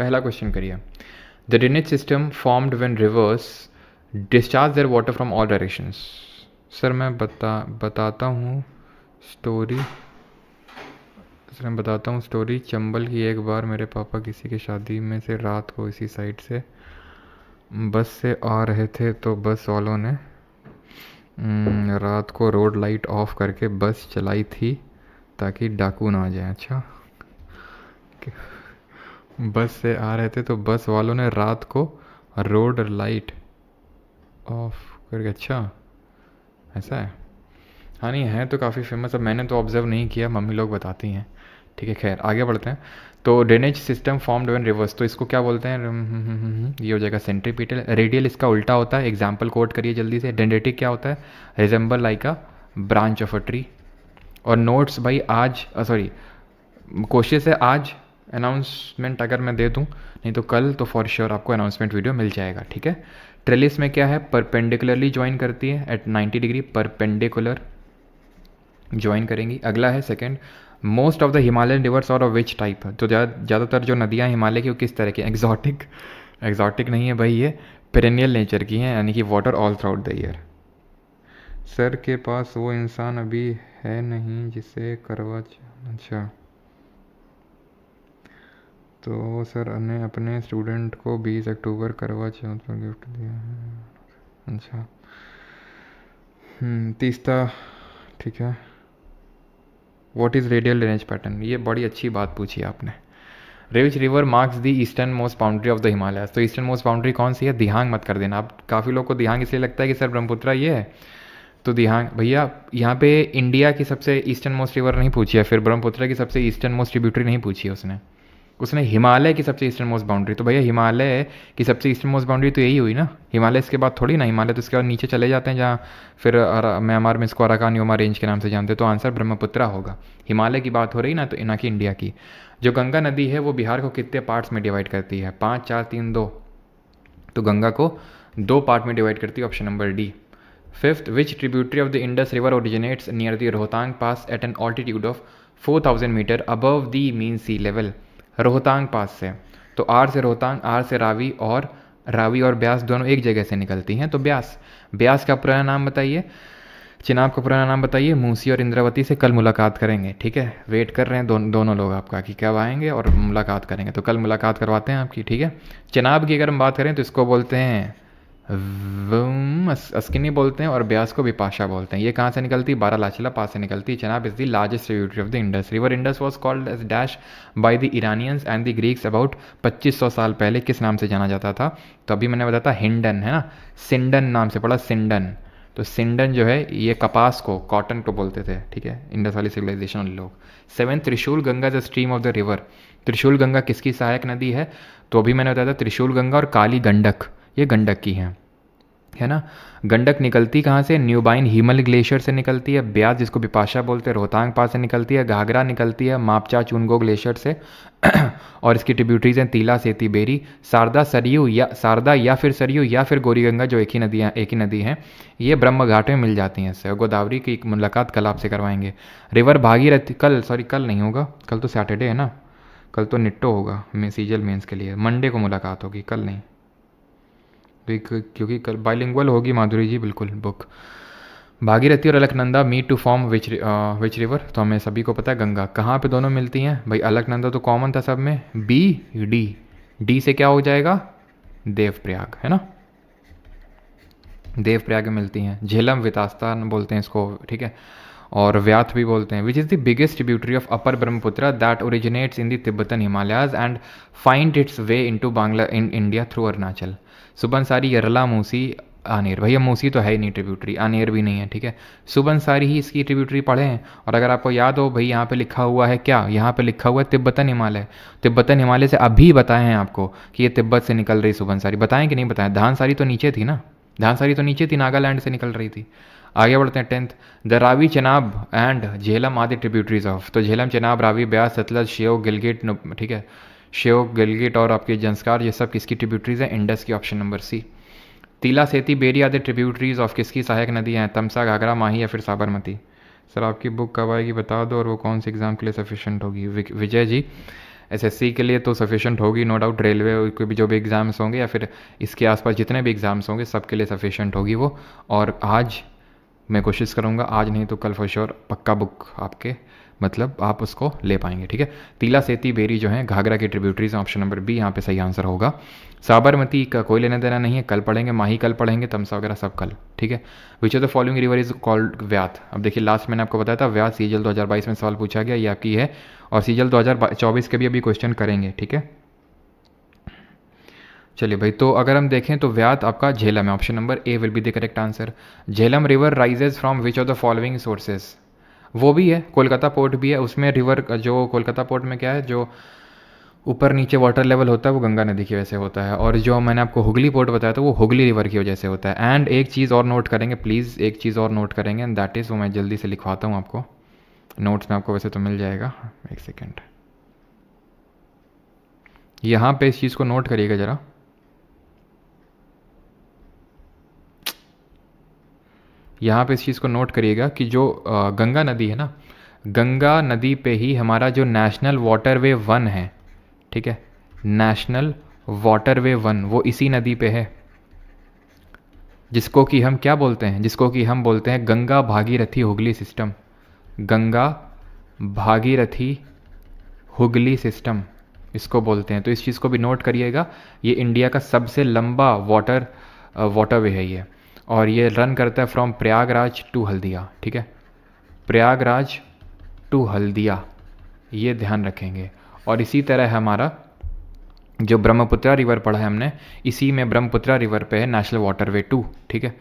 पहला क्वेश्चन करिए। The drainage system formed when rivers discharge their water from all directions. Sir मैं बताता हूँ स्टोरी। सर मैं बताता हूँ स्टोरी चंबल की। एक बार मेरे पापा किसी की शादी में से रात को इसी साइड से बस से आ रहे थे, तो बस वालों ने रात को रोड लाइट ऑफ करके बस चलाई थी ताकि डाकू ना आ जाए। अच्छा, बस से आ रहे थे तो बस वालों ने रात को रोड लाइट ऑफ करके। अच्छा, ऐसा है। हाँ नहीं है तो काफ़ी फेमस। अब मैंने तो ऑब्जर्व नहीं किया, मम्मी लोग बताती हैं। ठीक है, खैर आगे बढ़ते हैं। तो drainage system formed when reverse, तो इसको क्या बोलते हैं? ये हो जाएगा सेंट्रीपिटल। रेडियल इसका उल्टा होता है। एग्जाम्पल कोट करिए जल्दी से। डेंडेटिक क्या होता है? Resemble like a branch of a tree. और नोट्स भाई आज सॉरी कोशिश है आज अनाउंसमेंट अगर मैं दे दूं, नहीं तो कल तो फॉर श्योर आपको अनाउंसमेंट वीडियो मिल जाएगा। ठीक है। ट्रेलिस में क्या है? परपेंडिकुलरली ज्वाइन करती है एट 90 डिग्री, परपेंडिकुलर ज्वाइन करेंगी। अगला है second, most of the Himalayan reverse और ऑफ विच टाइप। तो ज़्यादातर जो नदियाँ हिमालय की वो किस तरह की? एग्जॉटिक। एग्जॉटिक नहीं है भाई, ये पेरेनियल नेचर की हैं, यानी कि water all through out the year. Sir के पास वो इंसान अभी है नहीं जिसे करवा। अच्छा, तो सर ने अपने स्टूडेंट को 20 अक्टूबर करवा चौथ पर गिफ्ट दिया है। अच्छा, तीसरा। ठीक है। What is radial drainage pattern? ये बड़ी अच्छी बात पूछी आपने। Which river marks the eastern most boundary of the Himalayas? तो ईस्टर्न मोस्ट बाउंड्री कौन सी है? दिहांग मत कर देना आप। काफ़ी लोग को दिहांग इसलिए लगता है कि सर ब्रह्मपुत्रा ये है, तो दिहांग भैया यहाँ पे इंडिया की सबसे ईस्टर्न मोस्ट रिवर नहीं पूछी है, फिर ब्रह्मपुत्रा की सबसे ईस्टर्न मोस्ट ट्रिब्यूटरी नहीं पूछी है उसने हिमालय की सबसे ईस्टर्न मोस्ट बाउंड्री। तो भैया हिमालय की सबसे ईस्टर्न मोस्ट बाउंड्री तो यही हुई ना। हिमालय इसके बाद थोड़ी ना, हिमालय तो इसके बाद नीचे चले जाते हैं जहाँ फिर म्यांमार में इसको अराकान योमा रेंज के नाम से जानते हैं। तो आंसर ब्रह्मपुत्रा होगा। हिमालय की बात हो रही ना, तो ना कि इंडिया की। जो गंगा नदी है वो बिहार को कितने पार्ट्स में डिवाइड करती है? 5 4 3 2। तो गंगा को 2 पार्ट में डिवाइड करती है, option number D. Fifth, which tributary of the Indus river originates near the Rohtang pass at an altitude of 4000 metre above the mean sea level? Rohtang pass से। तो आर से रोहतांग, आर से रावी, और रावी और ब्यास दोनों एक जगह से निकलती हैं, तो ब्यास। ब्यास का पुराना नाम बताइए। चिनाब का पुराना नाम बताइए। मूसी और इंद्रावती से कल मुलाकात करेंगे। ठीक है, वेट कर रहे हैं दोनों लोग आपका कि कब आएंगे और मुलाकात करेंगे, तो कल मुलाकात करवाते हैं आपकी। ठीक है। चिनाब की अगर हम बात करें तो इसको बोलते हैं अस्किनी बोलते हैं, और ब्यास को विपाशा बोलते हैं। ये कहाँ से निकलती है? बारालाचला पास से निकलती है। Chenab is the largest tributary of the Indus river. Indus was called as dash by the Iranians and the Greeks about 2500 साल पहले। किस नाम से जाना जाता था? तो अभी मैंने बताया था हिंडन, है ना। सिंडन नाम से पढ़ा, सिंडन। तो सिंडन जो है ये कपास को, कॉटन को बोलते थे। ठीक है, इंडस वाली सिविलाइजेशन वाले लोग। 7, त्रिशूल Ganga the stream of the river. त्रिशूल गंगा किसकी सहायक नदी है? तो अभी मैंने बताया था त्रिशूल गंगा और काली गंडक, ये गंडक की हैं, है ना। गंडक निकलती कहाँ से? न्यूबाइन हिमल ग्लेशियर से निकलती है। ब्यास जिसको बिपाशा बोलते हैं रोहतांग पास से निकलती है। घाघरा निकलती है मापचा चुनगो ग्लेशियर से और इसकी ट्रिब्यूटरीज हैं तीला, सेती, बेरी, शारदा, सरयू या फिर सरयू या फिर गौरीगंगा, जो एक ही नदी हैं। ये ब्रह्म घाट में मिल जाती हैं इससे। गोदावरी की मुलाकात कल आपसे करवाएंगे। रिवर भागीरथी कल नहीं होगा, कल तो सैटरडे है ना, कल तो निट्टो होगा सीजल मेंस के लिए। मंडे को मुलाकात होगी, कल नहीं, क्योंकि कल बाइलिंगुअल होगी माधुरी जी, बिल्कुल बुक। भागीरथी और Alaknanda meet to form which river? तो हमें सभी को पता है गंगा। कहाँ पे दोनों मिलती हैं भाई? अलकनंदा तो कॉमन था सब में। डी से क्या हो जाएगा? देवप्रयाग, है ना। देवप्रयाग में मिलती हैं। झेलम वितास्ता बोलते हैं इसको, ठीक है, और व्याथ भी बोलते हैं। Which is the biggest tributary of upper Brahmaputra that originates in the Tibetan Himalayas and find its way into Bangla in India through Arunachal? Subansiri, यरला, मूसी, आनेर। भैया मूसी तो है ही नहीं ट्रिब्यूटरी, आनेर भी नहीं है। ठीक है, सुबनसारी ही इसकी ट्रिब्यूटरी पढ़े हैं। और अगर आपको याद हो भाई, यहाँ पे लिखा हुआ है क्या? यहाँ पे लिखा हुआ है तिब्बतन हिमालय। तिब्बतन हिमालय से अभी बताए हैं आपको कि ये तिब्बत से निकल रही सुबनसारी। बताएं कि नहीं बताएं? धानसारी तो नीचे थी ना, धानसारी तो नीचे थी, नागालैंड से निकल रही थी। आगे बढ़ते हैं 10th, the Ravi, Chenab and Jhelum आदि ट्रिब्यूटरीज ऑफ। तो झेलम, चनाब, रावी, ब्यास, सतलज, श्योक, गिलगिट, ठीक है, श्योक, गिलगिट और आपके जंस्कार, ये सब किसकी ट्रिब्यूटरीज हैं? इंडस की, ऑप्शन नंबर सी। तीला, सेती, बेरी आदि ट्रिब्यूटरीज ऑफ किसकी सहायक नदी हैं? तमसा, घाघरा, माही या फिर साबरमती? सर आपकी बुक कब आएगी बता दो, और वो कौन से एग्जाम के लिए सफिशिएंट होगी? विजय जी, एसएससी के लिए तो सफिशेंट होगी नो डाउट, रेलवे के भी जो भी एग्ज़ाम्स होंगे या फिर इसके आसपास जितने भी एग्ज़ाम्स होंगे सबके लिए सफिशेंट होगी वो। और आज मैं कोशिश करूँगा, आज नहीं तो कल फॉर श्योर पक्का बुक आपके, मतलब आप उसको ले पाएंगे, ठीक है। तीला सेती बेरी जो है घाघरा की ट्रिब्यूटरीज, ऑप्शन नंबर बी यहाँ पे सही आंसर होगा। साबरमती का कोई लेना देना नहीं है, कल पढ़ेंगे, माही कल पढ़ेंगे, तमसा वगैरह सब कल, ठीक है। Which of the following river is called Vyath. अब देखिए लास्ट मैंने आपको बताया था व्यात सीजल 2022 में सवाल पूछा गया, ये आपकी है, और सीजल 2024 के भी अभी क्वेश्चन करेंगे, ठीक है। चलिए भाई, तो अगर हम देखें तो व्यात आपका झेलम है, option number A will be the correct answer. Jhelum river rises from which of the following sources, वो भी है, कोलकाता पोर्ट भी है, उसमें रिवर जो कोलकाता पोर्ट में क्या है, जो ऊपर नीचे वाटर लेवल होता है वो गंगा नदी की वजह से होता है, और जो मैंने आपको हुगली पोर्ट बताया था वो हुगली रिवर की वजह से होता है। एंड एक चीज़ और नोट करेंगे प्लीज़, एक चीज़ और नोट करेंगे, एंड दैट इज़, वो मैं जल्दी से लिखवाता हूँ आपको, नोट्स में आपको वैसे तो मिल जाएगा, एक सेकेंड, यहाँ पे इस चीज़ को नोट करिएगा ज़रा। यहाँ पे इस चीज़ को नोट करिएगा कि जो गंगा नदी है ना, गंगा नदी पे ही हमारा जो नेशनल वाटरवे 1 है, ठीक है, नेशनल वाटरवे 1 वो इसी नदी पे है, जिसको कि हम क्या बोलते हैं, जिसको कि हम बोलते हैं गंगा भागीरथी हुगली सिस्टम, गंगा भागीरथी हुगली सिस्टम इसको बोलते हैं। तो इस चीज़ को भी नोट करिएगा, ये इंडिया का सबसे लंबा वाटरवे है ये, और ये रन करता है फ्रॉम प्रयागराज टू हल्दिया, ठीक है, प्रयागराज टू हल्दिया, ये ध्यान रखेंगे। और इसी तरह हमारा जो ब्रह्मपुत्रा रिवर पढ़ा है हमने, इसी में ब्रह्मपुत्रा रिवर पे है नेशनल वाटरवे 2, ठीक है,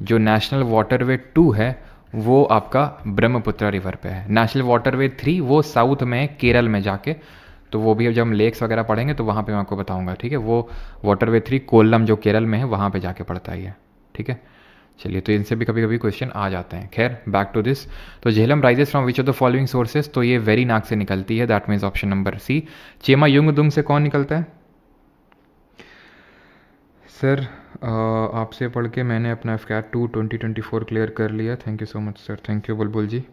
जो नेशनल वाटरवे 2 है वो आपका ब्रह्मपुत्रा रिवर पे है। नेशनल वाटरवे 3 वो साउथ में केरल में जाके, तो वो भी अब जब हम लेक्स वगैरह पढ़ेंगे तो वहाँ पे मैं आपको बताऊंगा, ठीक है। वो वाटरवे 3 कोल्लम जो केरल में है वहाँ पे जाके पड़ता है ये, ठीक है। चलिए, तो इनसे भी कभी कभी क्वेश्चन आ जाते हैं। खैर, बैक टू दिस, तो Jhelum rises from which of the following sources, तो ये वेरी नाग से निकलती है, that means option number C. Chemayungdung से कौन निकलता है? सर आपसे पढ़ के मैंने अपना FCAT 2 2024 क्लियर कर लिया, thank you so much sir, thank you बुलबुल जी।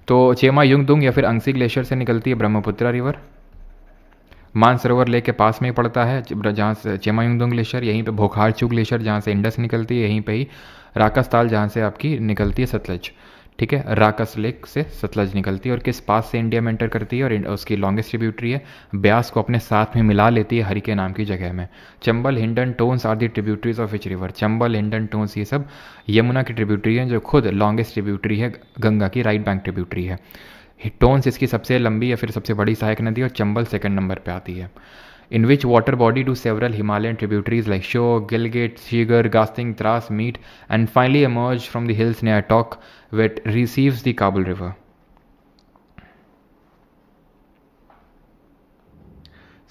तो चेमा युंगदुंग या फिर अंगसी ग्लेशियर से निकलती है ब्रह्मपुत्रा रिवर, मानसरोवर लेक के पास में ही पड़ता है जहाँ से चेमा युंगदुंग ग्लेशियर, यहीं पे भोखारचू ग्लेशियर जहाँ से इंडस निकलती है, यहीं पे ही राकस ताल जहाँ से आपकी निकलती है सतलज, ठीक है, राकस लेक से सतलज निकलती है, और किस पास से इंडिया में एंटर करती है, और उसकी लॉन्गेस्ट ट्रिब्यूटरी है, ब्यास को अपने साथ में मिला लेती है हरिके नाम की जगह में। Chambal, Hindon, Tons are the tributaries of which river, Chambal, Hindon, Tons ये सब यमुना की ट्रिब्यूटरी है, जो खुद लॉन्गेस्ट ट्रिब्यूटरी है गंगा की, राइट बैंक ट्रिब्यूटरी है। टोन्स इसकी सबसे लंबी या फिर सबसे बड़ी सहायक नदी, और चंबल सेकंड नंबर पे आती है। In which water body do several Himalayan tributaries like Shyok, Gilgit, Shigar, Gasting, Dras meet and finally emerge from the hills near Tok which receives the Kabul river?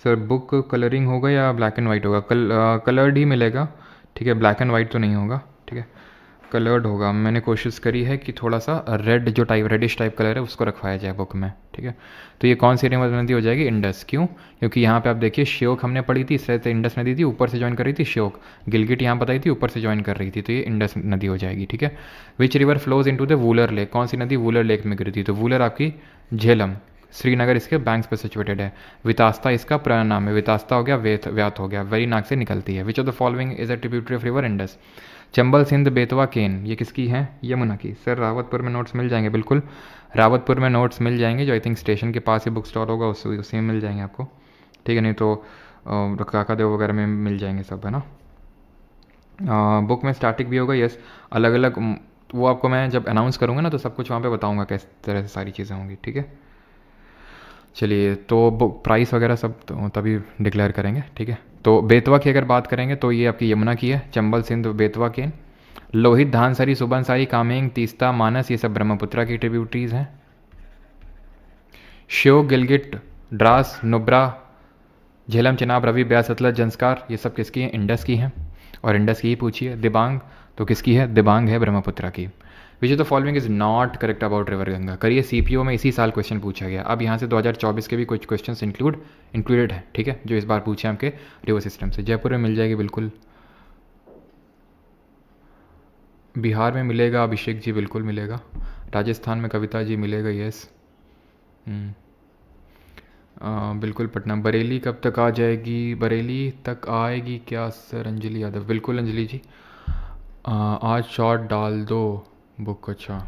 Sir book colouring होगा या ब्लैक एंड वाइट होगा? कलर्ड ही मिलेगा, ठीक है, black and white तो नहीं होगा, ठीक है, कलर्ड होगा। मैंने कोशिश करी है कि थोड़ा सा रेड जो टाइप रेडिश टाइप कलर है उसको रखवाया जाए बुक में, ठीक है। तो ये कौन सी नदी हो जाएगी? इंडस। क्यों? क्योंकि यहाँ पे आप देखिए श्योक हमने पढ़ी थी, इस तरह से इंडस नदी थी, ऊपर से ज्वाइन कर रही थी श्योक, गिलगिट यहाँ बताई थी ऊपर से ज्वाइन कर रही थी, तो ये इंडस नदी हो जाएगी, ठीक है। Which river flows into the Wular lake, कौन सी नदी वूलर लेक में गिरती? तो वूलर आपकी झेलम, श्रीनगर इसके बैंक्स पे सिचुएटेड है। वितास्ता इसका पुराना नाम है, वितास्ता हो गया, व्यात हो गया, वेरी नाग से निकलती है। Which of the following is a tributary of river Indus? Chambal, Sindh, Betwa, Ken, ये किसकी है? यमुना की। सर रावतपुर में नोट्स मिल जाएंगे, बिल्कुल रावतपुर में नोट्स मिल जाएंगे, जो आई थिंक स्टेशन के पास ही बुक स्टॉल होगा, उसी में मिल जाएंगे आपको, ठीक है, नहीं तो काकादेव वगैरह में मिल जाएंगे सब, है ना। बुक में स्टैटिक भी होगा, यस, अलग अलग, वो आपको मैं जब अनाउंस करूँगा ना तो सब कुछ वहाँ पे बताऊँगा किस तरह से सारी चीज़ें होंगी, ठीक है। चलिए, तो बुक प्राइस वगैरह सब तो तभी डिक्लेयर करेंगे, ठीक है। तो बेतवा की अगर बात करेंगे तो ये आपकी यमुना की है, चंबल, सिंध, बेतवा, केन। लोहित, धानसरी, सुबनसारी, कामेंग, तीस्ता, मानस, ये सब ब्रह्मपुत्रा की ट्रिब्यूटरीज हैं। श्योक, गिलगिट, द्रास, नुब्रा, झेलम, चिनाब, रवि, ब्यास, सतलज, जंस्कार, ये सब किसकी हैं? इंडस की हैं, और इंडस की ही पूछी है। दिबांग तो किसकी है? दिबांग है ब्रह्मपुत्रा की। विच of the following is not correct about river Ganga? करिए, CPO में इसी साल क्वेश्चन पूछा गया, अब यहाँ से 2024 के भी कुछ क्वेश्चन इंक्लूडेड है, ठीक है, जो इस बार पूछे आपके रिवर सिस्टम से। जयपुर में मिल जाएगी बिल्कुल, बिहार में मिलेगा अभिषेक जी, बिल्कुल मिलेगा, राजस्थान में कविता जी मिलेगा, यस। बिल्कुल पटना। बरेली कब तक आ जाएगी? बरेली तक आएगी क्या सर? अंजलि यादव, बिल्कुल अंजलि जी। आज शॉर्ट डाल दो बुक। अच्छा,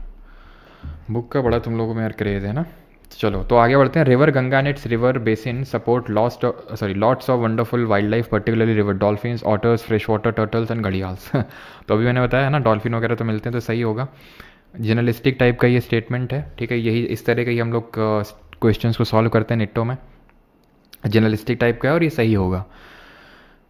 बुक का बड़ा तुम लोगों में यार क्रेज़ है ना। चलो तो आगे बढ़ते हैं। River Ganga and it's river basin support lots of wonderful wild life, particularly river dolphins, otters, fresh water turtles and gharials. तो अभी मैंने बताया ना डॉल्फिन वगैरह तो मिलते हैं, तो सही होगा। जर्नलिस्टिक टाइप का ये स्टेटमेंट है, ठीक है। यही इस तरह के ही हम लोग क्वेश्चंस को सॉल्व करते हैं निट्टो में। जर्नलिस्टिक टाइप का है और ये सही होगा,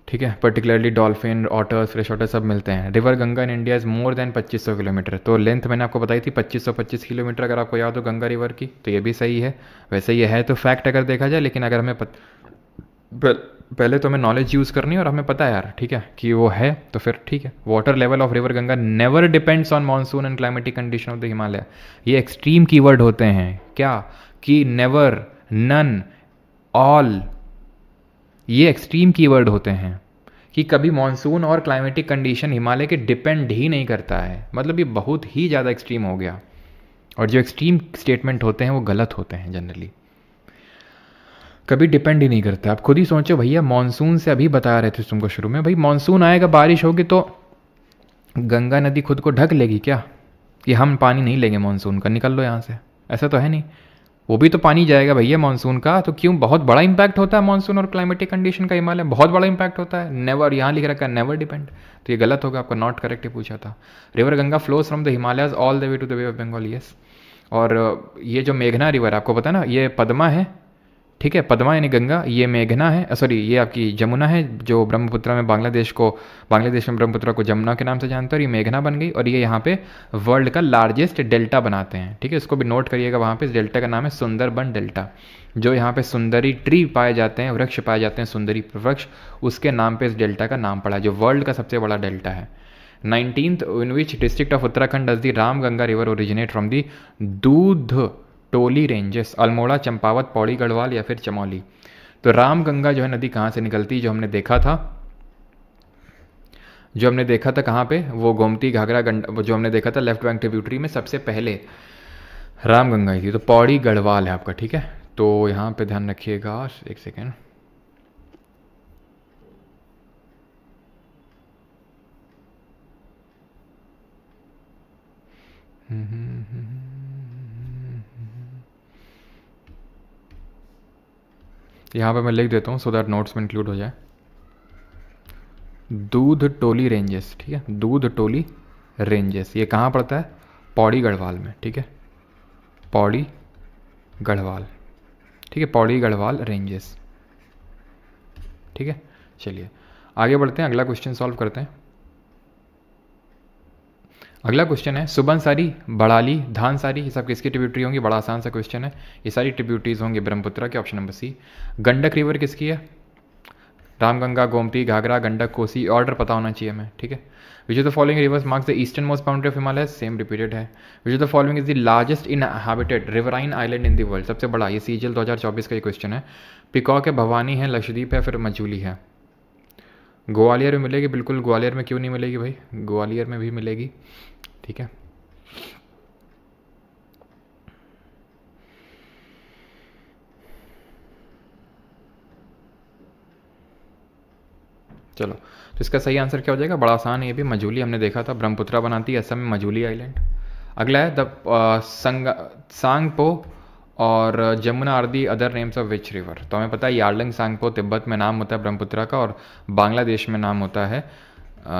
ठीक है। Particularly dolphin, otters, fresh water सब मिलते हैं। River Ganga in India is more than 2500 kilometre. तो लेंथ मैंने आपको बताई थी 2525 किलोमीटर, अगर आपको याद हो गंगा रिवर की, तो ये भी सही है। वैसे ये है तो फैक्ट अगर देखा जाए, लेकिन अगर हमें पहले तो हमें नॉलेज यूज़ करनी है और हमें पता है यार, ठीक है, कि वो है, तो फिर ठीक है। Water level of river Ganga never depends on monsoon and climatic condition of the Himalaya. ये एक्सट्रीम कीवर्ड होते हैं क्या, कि नेवर, नन, ऑल, ये एक्सट्रीम कीवर्ड होते हैं कि कभी मॉनसून और क्लाइमेटिक कंडीशन हिमालय के डिपेंड ही नहीं करता है। मतलब ये बहुत ही ज़्यादा एक्सट्रीम हो गया, और जो एक्सट्रीम स्टेटमेंट होते हैं वो गलत होते हैं जनरली, कभी डिपेंड ही नहीं करता। आप खुद ही सोचो भैया, मॉनसून से अभी बता रहे थे तुमको शुरू में, भाई मॉनसून आएगा, बारिश होगी, तो गंगा नदी खुद को ढक लेगी क्या कि हम पानी नहीं लेंगे मॉनसून का, निकल लो यहाँ से? ऐसा तो है नहीं, वो भी तो पानी जाएगा भैया मॉनसून का। तो क्यों, बहुत बड़ा इंपैक्ट होता है मॉनसून और क्लाइमेटिक कंडीशन का हिमालय, बहुत बड़ा इंपैक्ट होता है। नेवर, यहाँ लिख रखा है नेवर डिपेंड, तो ये गलत होगा, आपका नॉट करेक्ट ही पूछा था। River Ganga flows from the Himalayas all the way to the bay of Bengal, yes. और ये जो मेघना रिवर आपको पता है ना, ये पद्मा है, ठीक है, पद्मा यानी गंगा, ये मेघना है, सॉरी ये आपकी जमुना है, जो ब्रह्मपुत्र में बांग्लादेश में ब्रह्मपुत्र को जमुना के नाम से जानते हैं, और ये मेघना बन गई, और ये यहाँ पे वर्ल्ड का लार्जेस्ट डेल्टा बनाते हैं, ठीक है। इसको भी नोट करिएगा, वहाँ पे इस डेल्टा का नाम है सुंदरबन डेल्टा। जो यहाँ पे सुंदरी ट्री पाए जाते हैं, वृक्ष पाए जाते हैं, सुंदरी वृक्ष, उसके नाम पे इस डेल्टा का नाम पड़ा है, जो वर्ल्ड का सबसे बड़ा डेल्टा है। 19th in which district of Uttarakhand does the Ram Ganga river originate from the दूध टोली रेंजेस, अल्मोड़ा, चंपावत, पौड़ी गढ़वाल या फिर चमौली। तो राम गंगा जो है नदी कहाँ से निकलती है, जो हमने देखा था कहाँ पे, वो गोमती घाघरा जो हमने देखा था लेफ्ट बैंक ट्रिब्यूटरी में, सबसे पहले राम गंगा ही थी। तो पौड़ी गढ़वाल है आपका, ठीक है। तो यहाँ पे ध्यान रखिएगा, एक सेकेंड। यहाँ पे मैं लिख देता हूँ सो दैट नोट्स में इंक्लूड हो जाए। दूध टोली रेंजेस, ठीक है, दूध टोली रेंजेस, ये कहाँ पड़ता है? पौड़ी गढ़वाल में, ठीक है, पौड़ी गढ़वाल, ठीक है, पौड़ी गढ़वाल रेंजेस, ठीक है। चलिए आगे बढ़ते हैं, अगला क्वेश्चन सॉल्व करते हैं। अगला क्वेश्चन है, सुबनसारी, बड़ाली, धानसारी, ये सब किसकी ट्रिब्यूटरी होंगी? बड़ा आसान सा क्वेश्चन है, ये सारी ट्रिब्यूटरीज होंगी ब्रह्मपुत्र के, option number C. Gandak river किसकी है? रामगंगा, गोमती, घाघरा, गंडक, कोसी, ऑर्डर पता होना चाहिए हमें, ठीक है। Which of the following rivers marks the eastern most boundary of Himalaya? Same repeated है। Which of the following is the largest inhabited riverine island in the world? सबसे बड़ा, ये सीजीएल 2024 का ये क्वेश्चन है। पिकॉक है, भवानी है, लक्षद्वीप है, फिर मजूली है। ग्वालियर में मिलेगी, बिल्कुल। ग्वालियर में क्यों नहीं मिलेगी भाई, ग्वालियर में भी मिलेगी, ठीक है। चलो तो इसका सही आंसर क्या हो जाएगा? बड़ा आसान है ये भी, मजूली हमने देखा था, ब्रह्मपुत्रा बनाती है असम में मजूली आइलैंड। अगला है द सांगपो और Jamuna are the other names of which river? तो हमें पता है यार्लंग सांगपो तिब्बत में नाम होता है ब्रह्मपुत्रा का, और बांग्लादेश में नाम होता है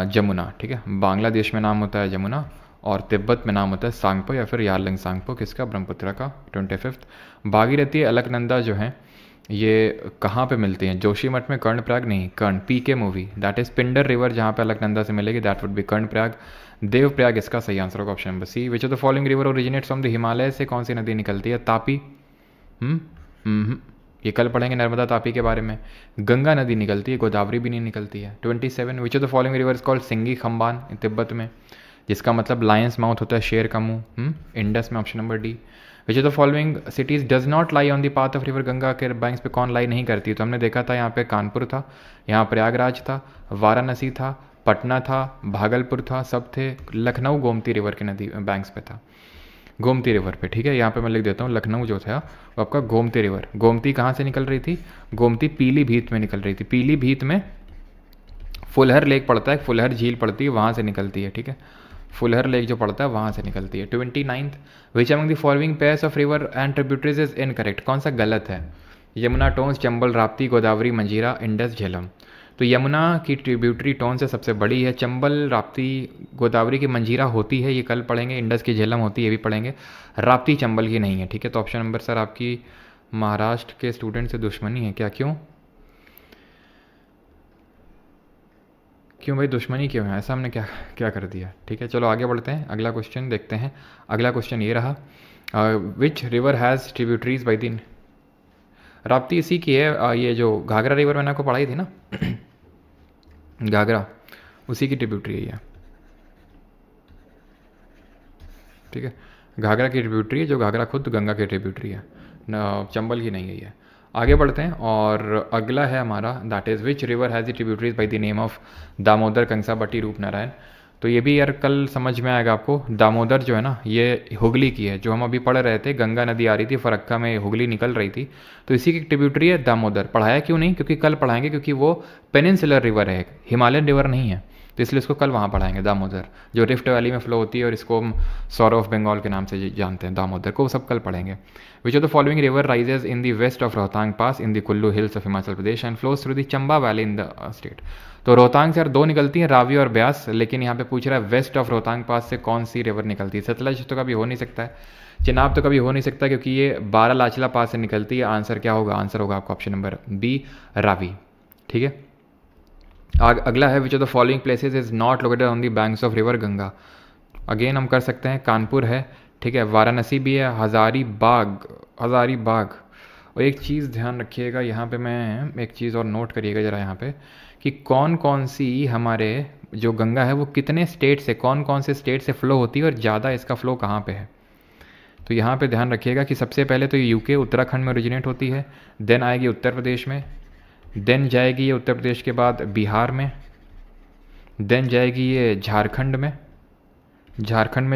जमुना, ठीक है। बांग्लादेश में नाम होता है जमुना, और तिब्बत में नाम होता है सांगपो या फिर यार्लंग सांगपो, किसका? ब्रह्मपुत्रा का। 25th, भागीरथी, अलकनंदा जो है ये कहाँ पे मिलती हैं? जोशीमठ में, कर्णप्रयाग नहीं, Karna, PK movie, that is Pindar river जहाँ पे अलकनंदा से मिलेगी, that would be Karnaprayag. Devprayag इसका सही आंसर होगा, option number C. Which of the following river originates from the Himalaya? से कौन सी नदी निकलती है? तापी, ये कल पढ़ेंगे नर्मदा तापी के बारे में। गंगा नदी निकलती है, गोदावरी भी नहीं निकलती है। 27, which of the following river is called Singi Khamban Tibet में, जिसका मतलब लायंस माउथ होता है, शेर का मुंह, इंडस में, option number D. Which of the following cities does not lie on the path of river Ganga? के बैंक्स पे कौन लाई नहीं करती? तो हमने देखा था यहाँ पे कानपुर था, यहाँ प्रयागराज था, वाराणसी था, पटना था, भागलपुर था, सब थे। लखनऊ गोमती रिवर के नदी बैंक्स पे था। गोमती रिवर पे, ठीक है। यहाँ पे मैं लिख देता हूँ, लखनऊ जो था वो आपका गोमती रिवर। गोमती कहाँ से निकल रही थी? गोमती पीलीभीत में निकल रही थी। पीलीभीत में फुलहर लेक पड़ता है, फुलहर झील पड़ती है, वहाँ से निकलती है, ठीक है। फुलहर लेक जो पड़ता है वहाँ से निकलती है। 29th, which among the following pairs of river and tributaries is incorrect? कौन सा गलत है? यमुना, टोंस, चंबल, राप्ती, गोदावरी, मंजीरा, इंडस, झेलम। तो यमुना की ट्रिब्यूटरी टोन से सबसे बड़ी है, चंबल, राप्ती, गोदावरी की मंजीरा होती है, ये कल पढ़ेंगे। इंडस की झेलम होती है, ये भी पढ़ेंगे। राप्ती चंबल की नहीं है, ठीक है। तो ऑप्शन नंबर सर आपकी महाराष्ट्र के स्टूडेंट से दुश्मनी है क्या? क्यों क्यों भाई दुश्मनी क्यों है? ऐसा हमने क्या क्या कर दिया? ठीक है, चलो आगे बढ़ते हैं, अगला क्वेश्चन देखते हैं। अगला क्वेश्चन ये रहा, विच रिवर हैज़ ट्रिब्यूटरीज बाई दिन? राप्ती इसी की है, ये जो घाघरा रिवर मैंने आपको पढ़ाई थी ना घाघरा, उसी की ट्रिब्यूटरी है ये, ठीक है। घाघरा की ट्रिब्यूटरी है, जो घाघरा खुद गंगा की ट्रिब्यूटरी है, चंबल की नहीं है ये। आगे बढ़ते हैं, और अगला है हमारा, that is which river has the tributaries by the name of Damodar, Kangsabati, Rupnarayan. तो ये भी यार कल समझ में आएगा आपको। दामोदर जो है ना, ये हुगली की है, जो हम अभी पढ़ रहे थे, गंगा नदी आ रही थी फरक्का में, हुगली निकल रही थी, तो इसी की ट्रिब्यूटरी है दामोदर। पढ़ाया क्यों नहीं? क्योंकि कल पढ़ाएंगे, क्योंकि वो पेनिनसुलर रिवर है, हिमालयन रिवर नहीं है, तो इसलिए इसको कल वहाँ पढ़ाएंगे। दामोदर जो रिफ्ट वैली में फ्लो होती है, और इसको हम सौर ऑफ बंगाल के नाम से जानते हैं, दामोदर को, सब कल पढ़ेंगे। Which of the following river rises in the west of Rohtang pass in the Kullu hills of Himachal Pradesh and flows through the Chamba valley in the state? तो रोहतांग से यार दो निकलती हैं, रावी और ब्यास, लेकिन यहाँ पे पूछ रहा है वेस्ट ऑफ रोहतांग पास से कौन सी रिवर निकलती है? सतलज तो कभी हो नहीं सकता है, चिनाब तो कभी हो नहीं सकता, क्योंकि ये बारालाचला पास से निकलती है। आंसर क्या होगा? आंसर होगा आपका ऑप्शन नंबर बी, रावी, ठीक है। अगला है, which of the following places is not located on the banks of river Ganga? Again हम कर सकते हैं, कानपुर है, ठीक है, वाराणसी भी है, हज़ारीबाग। और एक चीज़ ध्यान रखिएगा यहाँ पे, मैं एक चीज़ और नोट करिएगा ज़रा यहाँ पे, कि कौन कौन सी हमारे जो गंगा है वो कितने स्टेट से, कौन कौन से स्टेट से फ्लो होती है, और ज़्यादा इसका फ्लो कहाँ पे है। तो यहाँ पे ध्यान रखिएगा कि सबसे पहले तो ये यूके उत्तराखंड में ओरिजिनेट होती है, देन आएगी उत्तर प्रदेश में, देन जाएगी ये उत्तर प्रदेश के बाद बिहार में, देन जाएगी ये झारखंड में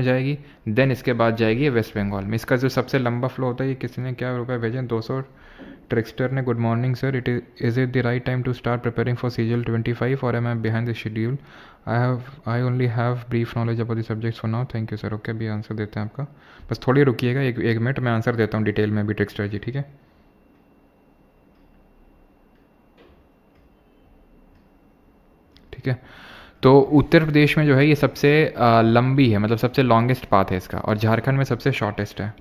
जाएगी, देन इसके बाद जाएगी ये वेस्ट बंगाल में। इसका जो सबसे लंबा फ्लो होता है, ये किसी ने क्या रुपये भेजे? 200। ट्रिक्स्टर ने, good morning sir, is it the right time to start preparing for CGL 25 और am I behind the schedule? I only have brief knowledge about the subjects for now, thank you sir. Okay, अभी answer देते हैं आपका, बस थोड़ी रुकिएगा, एक minute मैं answer देता हूँ डिटेल में भी, ट्रिक्स्टर जी, ठीक है। ठीक है, तो उत्तर प्रदेश में जो है ये सबसे लंबी है, मतलब सबसे लॉन्गेस्ट पाथ है इसका, और झारखंड में सबसे शॉर्टेस्ट है,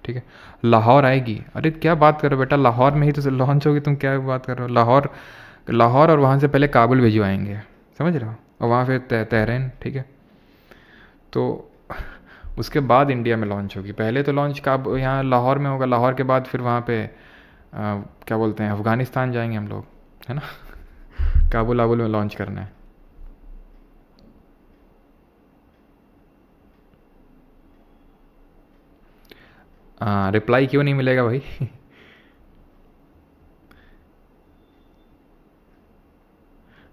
ठीक है। लाहौर आएगी, अरे क्या बात कर रहे हो बेटा, लाहौर में ही तो लॉन्च होगी, तुम क्या बात कर रहे हो? लाहौर और वहाँ से पहले काबुल भिजवाएंगे, समझ रहे हो, और वहाँ फिर तेहरान, ठीक है। तो उसके बाद इंडिया में लॉन्च होगी, पहले तो लॉन्च यहाँ लाहौर में होगा, लाहौर के बाद फिर वहाँ पे क्या बोलते हैं, अफ़गानिस्तान जाएंगे हम लोग, है ना काबुल में लॉन्च करना है। रिप्लाई क्यों नहीं मिलेगा भाई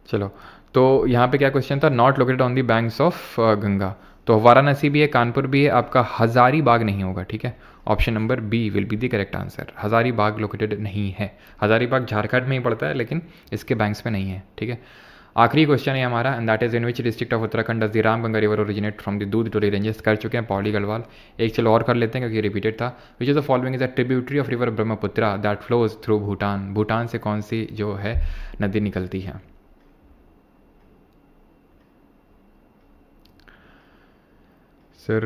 चलो, तो यहाँ पे क्या क्वेश्चन था? Not located on the banks of Ganga. तो वाराणसी भी है, कानपुर भी है, आपका हज़ारीबाग नहीं होगा, ठीक है। Option number B will be the correct answer, Hazaribagh located नहीं है। हज़ारीबाग झारखंड में ही पड़ता है, लेकिन इसके बैंक्स में नहीं है, ठीक है। आखिरी क्वेश्चन है हमारा, and that is in which district of Uttarakhand does the Ramganga river originate from the दूध टोली रेंजेस? कर चुके हैं, पौड़ी गढ़वाल। एक चलो और कर लेते हैं क्योंकि रिपीटेड था। Which is the following is a tributary of river Brahmaputra that flows through Bhutan? Bhutan से कौन सी जो है नदी निकलती है? सर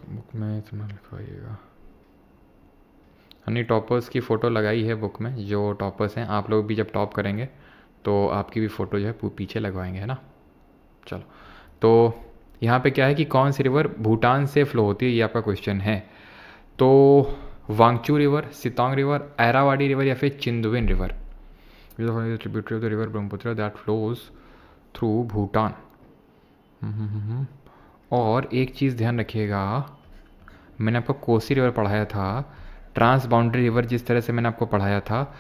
बुक में इतना लिखवाइएगा। हमने टॉपर्स की फ़ोटो लगाई है बुक में, जो टॉपर्स हैं, आप लोग भी जब टॉप करेंगे तो आपकी भी फ़ोटो जो है पीछे लगवाएंगे, है ना। चलो, तो यहाँ पे क्या है कि कौन सी रिवर भूटान से फ्लो होती है, ये आपका क्वेश्चन है। तो वांगचू रिवर, सितोंग रिवर, ऐरावाड़ी रिवर, या फिर Chindwin river? Tributary of the river Brahmaputra that flows through Bhutan. और एक चीज़ ध्यान रखिएगा, मैंने आपको कोसी रिवर पढ़ाया था, ट्रांस बाउंड्री रिवर जिस तरह से मैंने आपको पढ़ाया था,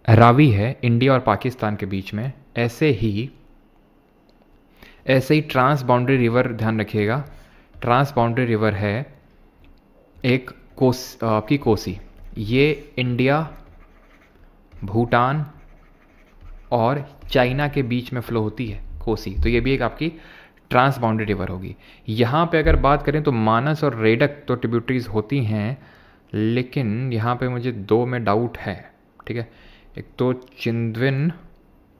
रावी है इंडिया और पाकिस्तान के बीच में, ऐसे ही ट्रांस बाउंड्री रिवर ध्यान रखिएगा, ट्रांस बाउंड्री रिवर है एक आपकी कोसी, ये इंडिया, भूटान और चाइना के बीच में फ्लो होती है कोसी, तो ये भी एक आपकी ट्रांस बाउंड्री रिवर होगी। यहाँ पे अगर बात करें तो मानस और रेडक तो ट्रिब्यूटरीज होती हैं, लेकिन यहाँ पे मुझे दो में डाउट है, ठीक है। एक तो चिंदविन,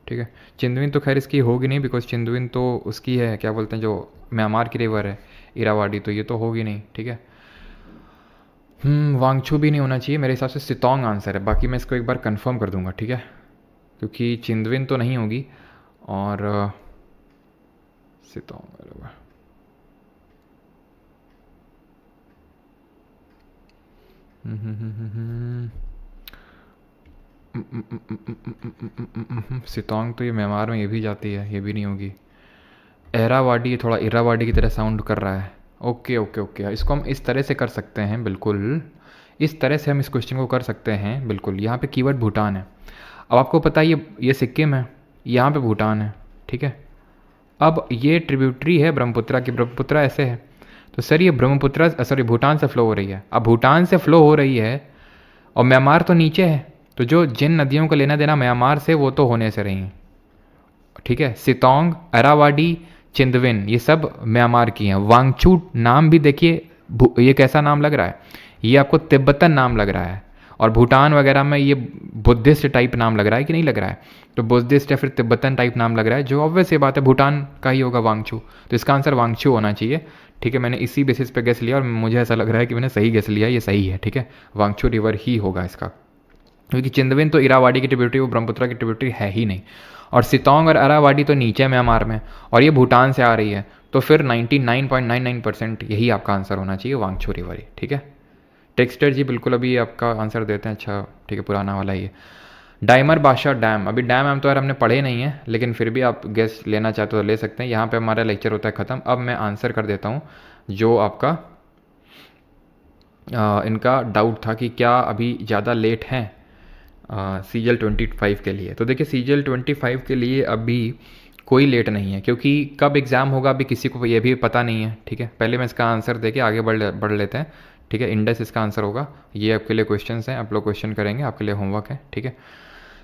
ठीक है, चिंदविन तो खैर इसकी होगी नहीं, बिकॉज चिंदविन तो उसकी है, क्या बोलते हैं, जो म्यांमार की रिवर है इरावाडी, तो ये तो होगी नहीं, ठीक है। वांगचू भी नहीं होना चाहिए मेरे हिसाब से, सितोंग आंसर है, बाकी मैं इसको एक बार कंफर्म कर दूंगा, ठीक है, क्योंकि चिंदविन तो नहीं होगी और सितोंग बराबर। सितोंग तो ये म्यांमार में ये भी जाती है, ये भी नहीं होगी। एरावाडी, थोड़ा इरावाडी की तरह साउंड कर रहा है। ओके ओके ओके, इसको हम इस तरह से कर सकते हैं, बिल्कुल इस तरह से हम इस क्वेश्चन को कर सकते हैं, बिल्कुल। यहाँ पे कीवर्ड भूटान है। अब आपको पता है ये सिक्किम है, यहाँ पे भूटान है, ठीक है। अब ये ट्रिब्यूटरी है ब्रह्मपुत्रा की, ब्रह्मपुत्रा ऐसे है, तो सर ये ब्रह्मपुत्रा सॉरी भूटान से फ्लो हो रही है। अब भूटान से फ्लो हो रही है और म्यांमार तो नीचे है, तो जो जिन नदियों का लेना देना म्यांमार से वो तो होने से रही हैं, ठीक है। सितोंग, अरावाडी, चिंदविन ये सब म्यांमार की हैं। वांगचू नाम भी देखिए, ये कैसा नाम लग रहा है, ये आपको तिब्बतन नाम लग रहा है, और भूटान वगैरह में ये बुद्धिस्ट टाइप नाम लग रहा है कि नहीं लग रहा है, तो बुद्धिस्ट या फिर तिब्बतन टाइप नाम लग रहा है, जो ऑब्वियस ये बात है भूटान का ही होगा वांगचू, तो इसका आंसर वांगचू होना चाहिए, ठीक है। मैंने इसी बेसिस पे गेस लिया और मुझे ऐसा लग रहा है कि मैंने सही गेस लिया, ये सही है, ठीक है। वांगचू रिवर ही होगा इसका, क्योंकि चिंदविन तो इरावाडी की ट्रिब्यूटरी, वो ब्रह्मपुत्रा की ट्रिब्यूटरी है ही नहीं, और सितोंग और अरावाडी तो नीचे म्यांमार में, और ये भूटान से आ रही है, तो फिर 99.99% यही आपका आंसर होना चाहिए, वांगचू रिवर ही, ठीक है। टेक्सटर जी बिल्कुल अभी आपका आंसर देते हैं, अच्छा ठीक है, पुराना वाला ही है। डाइमर बादशाह डैम, अभी डैम हम तो यार हमने पढ़े नहीं है, लेकिन फिर भी आप गेस लेना चाहते हो तो ले सकते हैं। यहाँ पे हमारा लेक्चर होता है ख़त्म। अब मैं आंसर कर देता हूँ जो आपका इनका डाउट था कि क्या अभी ज़्यादा लेट हैं CGL 25 के लिए। तो देखिए CGL 25 के लिए अभी कोई लेट नहीं है, क्योंकि कब एग्ज़ाम होगा अभी किसी को ये भी पता नहीं है, ठीक है। पहले मैं इसका आंसर दे के आगे बढ़ लेते हैं, ठीक है। इंडेक्स इसका आंसर होगा, ये आपके लिए क्वेश्चंस हैं, आप लोग क्वेश्चन करेंगे, आपके लिए होमवर्क है, ठीक है।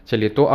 चलिए, तो अब